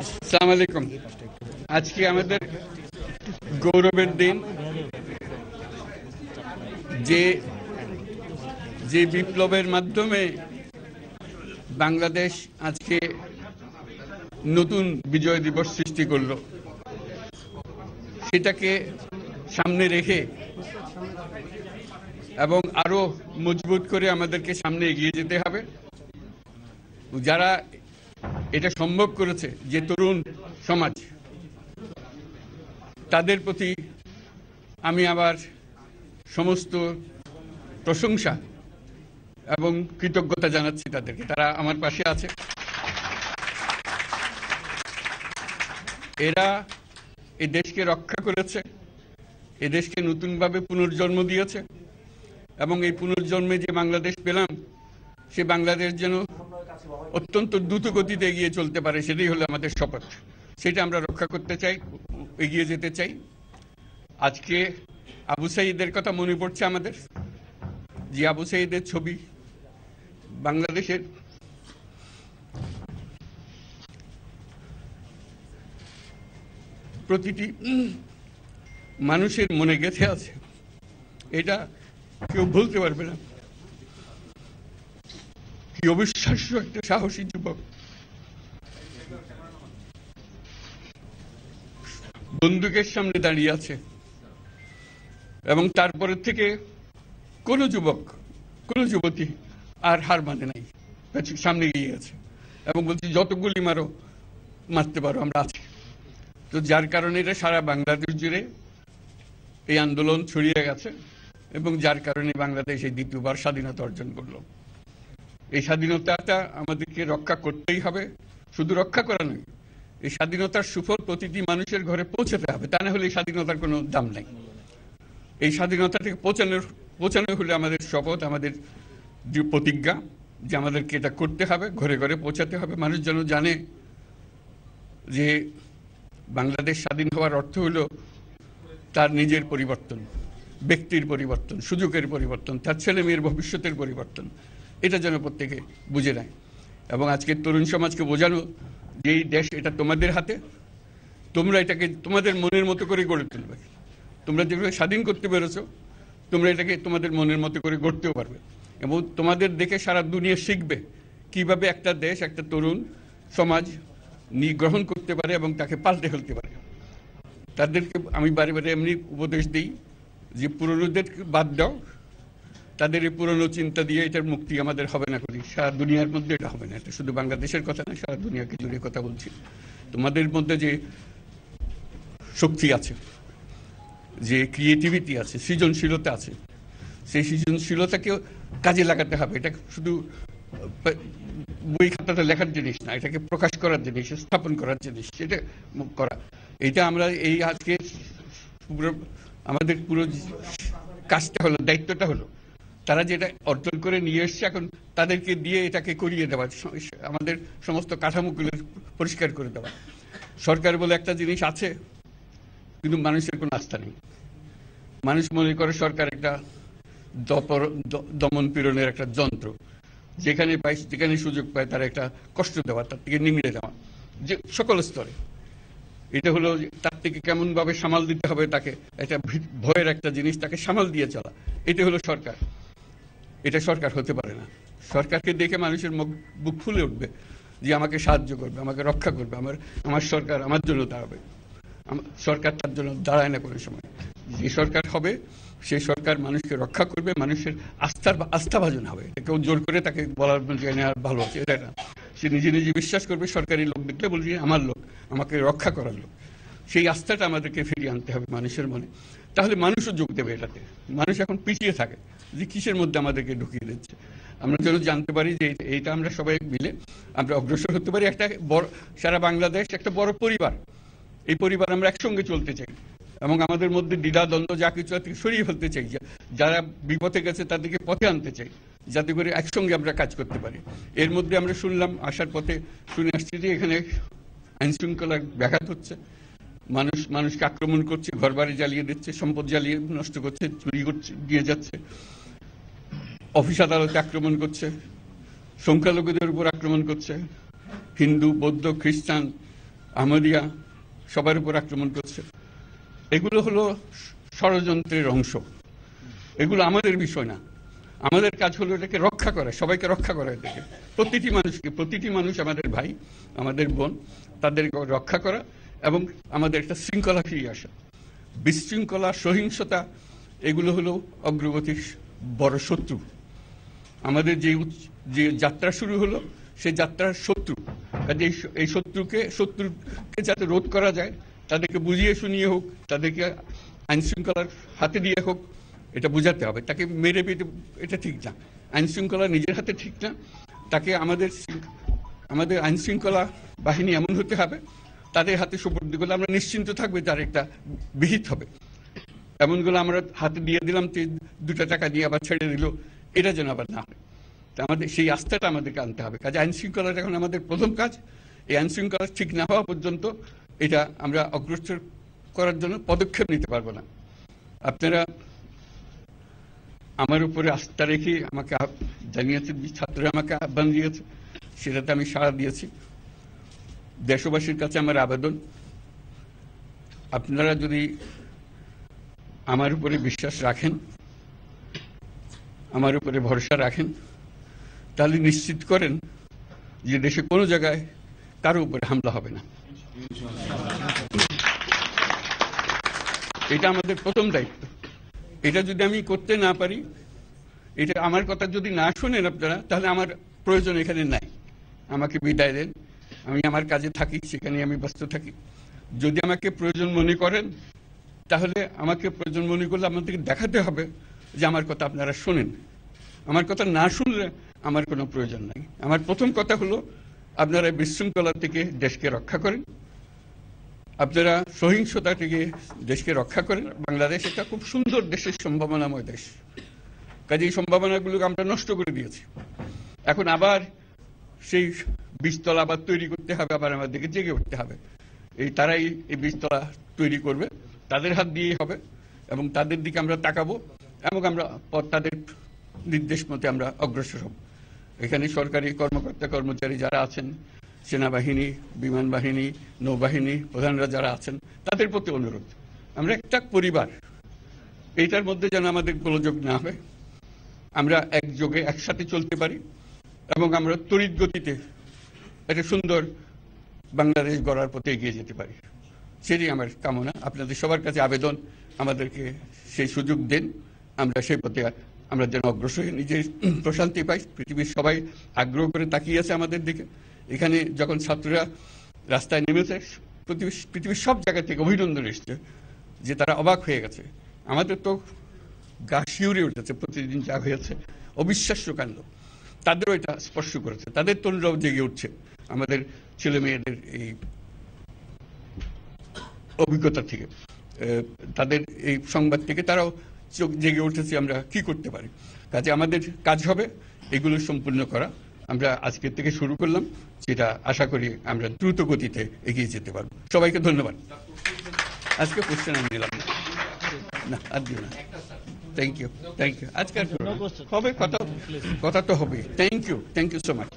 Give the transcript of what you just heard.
আসসালামু আলাইকুম। আজকে আমাদের গৌরবের দিন। যে যে বিপ্লবের মাধ্যমে বাংলাদেশ আজকে নতুন বিজয় দিবস সৃষ্টি করলো, সেটাকে সামনে রেখে এবং আরো মজবুত করে আমাদেরকে সামনে এগিয়ে যেতে হবে। যারা এটা সম্ভব করেছে, যে তরুণ সমাজ, তাদের প্রতি আমি আবার সমস্ত প্রশংসা এবং কৃতজ্ঞতা জানাচ্ছি তাদেরকে। তারা আমার পাশে আছে। এরা এই দেশকে রক্ষা করেছে, এই দেশকে নতুনভাবে পুনর্জন্ম দিয়েছে এবং এই পুনর্জন্মে যে বাংলাদেশ পেলাম, সে বাংলাদেশ যেন অত্যন্ত দ্রুত গতিতে এগিয়ে চলতে পারে, সেটাই হলো আমাদের শপথ। সেটা আমরা রক্ষা করতে চাই, এগিয়ে যেতে চাই। আজকে আবু সাঈদের কথা মনে পড়ছে আমাদের, যে আবু সাঈদের ছবি বাংলাদেশের প্রতিটি মানুষের মনে গেঁথে আছে। এটা কেউ ভুলতে পারবে না। কি অবিশ্বাস্য একটা সাহসী যুবক, বন্দুকের সামনে দাঁড়িয়ে আছে এবং তারপরের থেকে কোনো যুবক, কোনো যুবতী আর হার মানে নাই, সামনে গিয়ে গেছে এবং বলছি যত গুলি মারো, মারতে পারো, আমরা আছি। তো যার কারণে এটা সারা বাংলাদেশ জুড়ে এই আন্দোলন ছড়িয়ে গেছে এবং যার কারণে বাংলাদেশ এই দ্বিতীয়বার স্বাধীনতা অর্জন করলো। এই স্বাধীনতাটা আমাদেরকে রক্ষা করতেই হবে। শুধু রক্ষা করা নয়, এই স্বাধীনতার সুফল প্রতিটি মানুষের ঘরে পৌঁছাতে হবে। তা না হলে এই স্বাধীনতার কোনো দাম নেই। এই স্বাধীনতাটাকে পৌঁছানো হলে আমাদের শপথ, আমাদের যে প্রতিজ্ঞা, যে আমাদেরকে এটা করতে হবে, ঘরে ঘরে পৌঁছাতে হবে। মানুষ যেন জানে যে বাংলাদেশ স্বাধীন হওয়ার অর্থ হলো তার নিজের পরিবর্তন, ব্যক্তির পরিবর্তন, সুযোগের পরিবর্তন, তার ছেলে মেয়ের ভবিষ্যতের পরিবর্তন। এটা যেন প্রত্যেকে বুঝে নেয় এবং আজকের তরুণ সমাজকে বোঝানো যে এই দেশ এটা তোমাদের হাতে, তোমরা এটাকে তোমাদের মনের মতো করে গড়ে তুলবে। তোমরা যেভাবে স্বাধীন করতে পেরেছো, তোমরা এটাকে তোমাদের মনের মতো করে গড়তেও পারবে এবং তোমাদের দেখে সারা দুনিয়া শিখবে কিভাবে একটা দেশ, একটা তরুণ সমাজ গ্রহণ করতে পারে এবং তাকে পাল্টে ফেলতে পারে। তাদেরকে আমি বারে বারে এমনি উপদেশ দিই যে পুরনোদের বাদ দাও, তাদের এই পুরনো চিন্তা দিয়ে এটার মুক্তি আমাদের হবে না। করি সারা দুনিয়ার মধ্যে এটা হবে না। এটা শুধু বাংলাদেশের কথা না, সারা দুনিয়াকে জুড়ে কথা বলছি। তোমাদের মধ্যে যে শক্তি আছে, যে ক্রিয়েটিভিটি আছে, সৃজনশীলতা আছে, সেই সৃজনশীলতাকেও কাজে লাগাতে হবে। এটা শুধু বই খাতাটা লেখার জিনিস না, এটাকে প্রকাশ করার জিনিস, স্থাপন করার জিনিস, সেটা করা। এটা আমরা এই আজকে আমাদের পুরো কাজটা হলো, দায়িত্বটা হলো তারা যেটা অর্জন করে নিয়ে এসছে, এখন তাদেরকে দিয়ে এটাকে করিয়ে দেওয়া, আমাদের সমস্ত কাঠামোগুলো পরিষ্কার করে দেওয়া। সরকার বলে একটা জিনিস আছে, কিন্তু মানুষের কোনো আস্থা নেই। মানুষ মনে করে সরকার একটা দমন পীড়নের একটা যন্ত্র, যেখানে পায়, যেখানে সুযোগ পায় তারা একটা কষ্ট দেওয়া, তার থেকে নিংড়ে দেওয়া, যে সকল স্তরে। এটা হলো তার থেকে কেমন ভাবে সামাল দিতে হবে তাকে, একটা ভয়ের একটা জিনিস, তাকে সামাল দিয়ে চলা। এটা হলো সরকার। এটা সরকার হতে পারে না। সরকারকে দেখে মানুষের বুক ফুলে উঠবে যে আমাকে সাহায্য করবে, আমাকে রক্ষা করবে, আমার সরকার আমার জন্য দাঁড়াবে। সরকার তার জন্য দাঁড়ায় না কোনো সময়। যে সরকার হবে, সেই সরকার মানুষকে রক্ষা করবে, মানুষের আস্থাভাজন হবে। কেউ জোর করে তাকে বলার ভালো আছে এটা না। সে নিজে নিজে বিশ্বাস করবে, সরকারি লোক দেখলে বলবে আমার লোক, আমাকে রক্ষা করার লোক। সেই আস্থাটা আমাদেরকে ফিরিয়ে আনতে হবে মানুষের মনে। তাহলে মানুষও যোগ দেবে এটাতে। মানুষ এখন পিছিয়ে থাকে যে কিসের মধ্যে আমাদেরকে ঢুকিয়ে দিচ্ছে। আমরা যেন জানতে পারি যে এইটা আমরা সবাই মিলে আমরা অগ্রসর হতে পারি। একটা বড়, সারা বাংলাদেশ একটা বড় পরিবার। এই পরিবার আমরা একসঙ্গে চলতে চাই এবং আমাদের মধ্যে দ্বিধা দ্বন্দ্ব যা কিছু আছে সরিয়ে ফেলতে চাই। যারা বিপথে গেছে তাদেরকে পথে আনতে চাই, যাতে করে একসঙ্গে আমরা কাজ করতে পারি। এর মধ্যে আমরা শুনলাম, আসার পথে শুনে আসছি যে এখানে আইন শৃঙ্খলা ব্যাঘাত হচ্ছে, মানুষকে আক্রমণ করছে, ঘরবাড়ি জ্বালিয়ে দিচ্ছে, সম্পদ জ্বালিয়ে নষ্ট করছে, চুরি করছে, দিয়ে যাচ্ছে, অফিস আদালতে আক্রমণ করছে, সংখ্যালঘুদের উপর আক্রমণ করছে, হিন্দু, বৌদ্ধ, খ্রিস্টান, আহমদিয়া সবার উপর আক্রমণ করছে। এগুলো হলো ষড়যন্ত্রের অংশ, এগুলো আমাদের বিষয় না। আমাদের কাজ হলো এটাকে রক্ষা করা, সবাইকে রক্ষা করা, এটাকে প্রতিটি মানুষ আমাদের ভাই, আমাদের বোন, তাদের রক্ষা করা এবং আমাদের একটা শৃঙ্খলা ফিরিয়ে আসা। বিশৃঙ্খলা, সহিংসতা এগুলো হলো অগ্রগতির বড় শত্রু। আমাদের যে যাত্রা শুরু হলো সেই যাত্রার শত্রু, কাজে এই শত্রুকে যাতে রোধ করা যায়, তাদেরকে বুঝিয়ে শুনিয়ে হোক, তাদেরকে আইন শৃঙ্খলার হাতে দিয়ে হোক, এটা বুঝাতে হবে। তাকে মেরে পেটে এটা ঠিক না, আইন শৃঙ্খলা নিজের হাতে ঠিক না। তাকে আমাদের আইন শৃঙ্খলা বাহিনী এমন হতে হবে, তাদের হাতে সুপর্দ করলে আমরা নিশ্চিন্ত থাকবে তার একটা বিহিত হবে। এমনগুলো আমরা হাতে দিয়ে দিলাম, 2 টাকা দিয়ে আবার ছেড়ে দিল, এটা যেন আবার না হয়। আমাদের সেই আস্থাটা আমাদেরকে আনতে হবে। কাজে আইন শৃঙ্খলাটা এখন আমাদের প্রথম কাজ। এই আইন শৃঙ্খলা ঠিক না হওয়া পর্যন্ত এটা আমরা অগ্রসর করার জন্য পদক্ষেপ নিতে পারবো না। আপনারা আমার উপরে আস্থা রেখে আমাকে জানিয়েছেন, ছাত্ররা আমাকে আহ্বান দিয়েছে, সেটাতে আমি সাড়া দিয়েছি। দেশবাসীর কাছে আমার আবেদন, আপনারা যদি আমার উপরে বিশ্বাস রাখেন, আমার উপরে ভরসা রাখেন, তাহলে নিশ্চিত করেন যে দেশে কোনো জায়গায় কারো উপরে হামলা হবে না। এটা আমাদের প্রথম দায়িত্ব। এটা যদি আমি করতে না পারি, এটা আমার কথা যদি না শোনেন আপনারা, তাহলে আমার প্রয়োজন এখানে নাই, আমাকে বিদায় দেন। আমি আমার কাজে থাকি, সেখানে আমি ব্যস্ত থাকি। যদি আমাকে প্রয়োজন মনে করেন, তাহলে আমাকে প্রয়োজন মনে করলে আপনাদেরকে দেখাতে হবে যে আমার কথা আপনারা শোনেন। আমার কথা না শুনলে আমার কোনো প্রয়োজন নাই। আমার প্রথম কথা হলো, আপনারা বিশৃঙ্খলা থেকে দেশকে রক্ষা করেন, আপনারা সহিংসতা থেকে দেশকে রক্ষা করেন। বাংলাদেশ একটা খুব সুন্দর দেশের সম্ভাবনাময় দেশ, কাজে এই সম্ভাবনাগুলোকে আমরা নষ্ট করে দিয়েছি। এখন আবার সেই বীজতলা আবার তৈরি করতে হবে, আবার আমাদেরকে জেগে উঠতে হবে। তারাই এই বীজতলা তৈরি করবে, তাদের হাত দিয়েই হবে, এবং তাদের দিকে আমরা তাকাবো এবং আমরা তাদের নির্দেশ মতে আমরা অগ্রসর হব। এখানে সরকারি কর্মকর্তা কর্মচারী যারা আছেন, সেনাবাহিনী, বিমান বাহিনী, নৌবাহিনী প্রধানরা যারা আছেন, তাদের প্রতি অনুরোধ, আমরা একটা পরিবার, এইটার মধ্যে যেন আমাদের গোলযোগ না হয়, আমরা একযোগে একসাথে চলতে পারি এবং আমরা তড়িৎ গতিতে একটা সুন্দর বাংলাদেশ গড়ার পথে এগিয়ে যেতে পারি। সেটাই আমার কামনা। আপনাদের সবার কাছে আবেদন, আমাদেরকে সেই সুযোগ দেন, আমরা সেই পথে আমরা যেন অগ্রসর হয়ে নিজের প্রশান্তি পাই। পৃথিবীর সবাই আগ্রহ করে তাকিয়ে আছে আমাদের দিকে। এখানে যখন ছাত্ররা রাস্তায় নেমেছে, পৃথিবীর সব জায়গা থেকে অভিনন্দন এসছে, যে তারা অবাক হয়ে গেছে। আমাদের তো গা শিউরে উঠেছে, প্রতিদিন যা হয়েছে অবিশ্বাস্য কাণ্ড। তাদেরও এটা স্পর্শ করেছে, তাদের তরুণরাও জেগে উঠছে আমাদের ছেলে মেয়েদের এই অভিজ্ঞতা থেকে, তাদের এই সংবাদ থেকে তারাও চোখ জেগে উঠেছে আমরা কি করতে পারি। কাজে আমাদের কাজ হবে এগুলো সম্পূর্ণ করা। আমরা আজকের থেকে শুরু করলাম, সেটা আশা করি আমরা দ্রুত গতিতে এগিয়ে যেতে পারবো। সবাইকে ধন্যবাদ। আজকে কোশ্চেন আমি নিলাম না, আর দিও না। Thank you, thank you. আজকে হবে কথা তো হবে। Thank you so much.